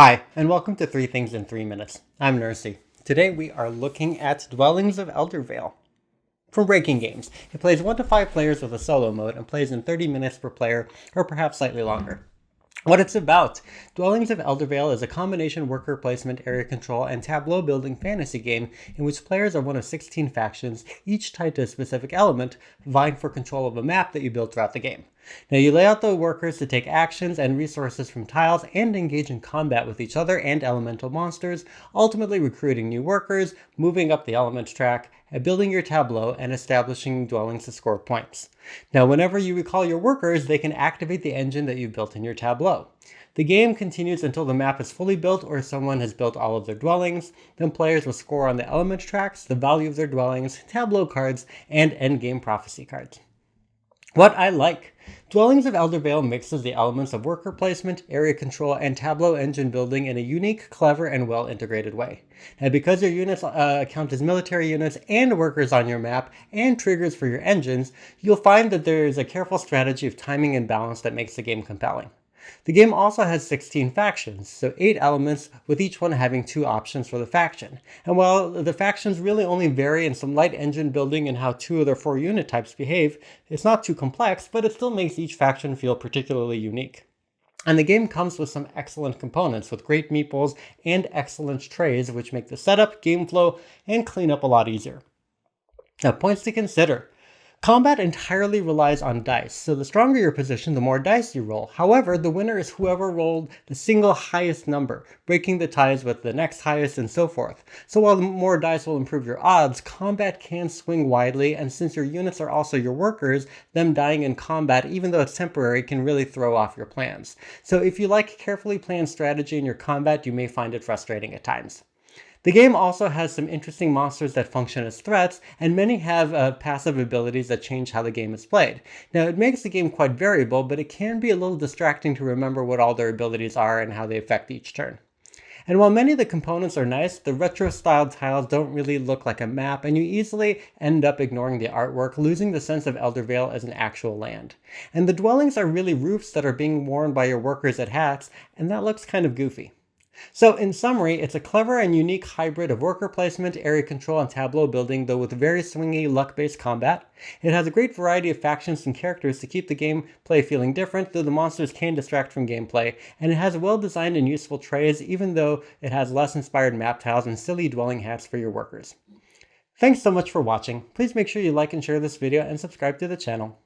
Hi, and welcome to 3 Things in 3 Minutes. I'm Nersi. Today we are looking at Dwellings of Eldervale. From Breaking Games, it plays 1 to 5 players with a solo mode and plays in 30 minutes per player, or perhaps slightly longer. What it's about. Dwellings of Eldervale is a combination worker placement, area control, and tableau building fantasy game in which players are one of 16 factions, each tied to a specific element, vying for control of a map that you build throughout the game. Now you lay out the workers to take actions and resources from tiles and engage in combat with each other and elemental monsters, ultimately recruiting new workers, moving up the elements track, building your tableau, and establishing dwellings to score points. Now whenever you recall your workers, they can activate the engine that you've built in your tableau. The game continues until the map is fully built or someone has built all of their dwellings. Then players will score on the element tracks, the value of their dwellings, tableau cards, and endgame prophecy cards. What I like. Dwellings of Eldervale mixes the elements of worker placement, area control, and tableau engine building in a unique, clever, and well-integrated way. And because your units count as military units and workers on your map, and triggers for your engines, you'll find that there is a careful strategy of timing and balance that makes the game compelling. The game also has 16 factions, so 8 elements, with each one having 2 options for the faction. And while the factions really only vary in some light engine building and how 2 of their 4 unit types behave, it's not too complex, but it still makes each faction feel particularly unique. And the game comes with some excellent components, with great meeples and excellent trays, which make the setup, game flow, and cleanup a lot easier. Now, points to consider. Combat entirely relies on dice, so the stronger your position, the more dice you roll. However, the winner is whoever rolled the single highest number, breaking the ties with the next highest and so forth. So while more dice will improve your odds, combat can swing widely, and since your units are also your workers, them dying in combat, even though it's temporary, can really throw off your plans. So if you like carefully planned strategy in your combat, you may find it frustrating at times. The game also has some interesting monsters that function as threats, and many have passive abilities that change how the game is played. Now, it makes the game quite variable, but it can be a little distracting to remember what all their abilities are and how they affect each turn. And while many of the components are nice, the retro-styled tiles don't really look like a map, and you easily end up ignoring the artwork, losing the sense of Eldervale as an actual land. And the dwellings are really roofs that are being worn by your workers at hats, and that looks kind of goofy. So in summary, it's a clever and unique hybrid of worker placement, area control, and tableau building, though with very swingy luck-based combat. It has a great variety of factions and characters to keep the gameplay feeling different, though the monsters can distract from gameplay, and it has well-designed and useful trays, even though it has less inspired map tiles and silly dwelling hats for your workers. Thanks so much for watching. Please make sure you like and share this video and subscribe to the channel.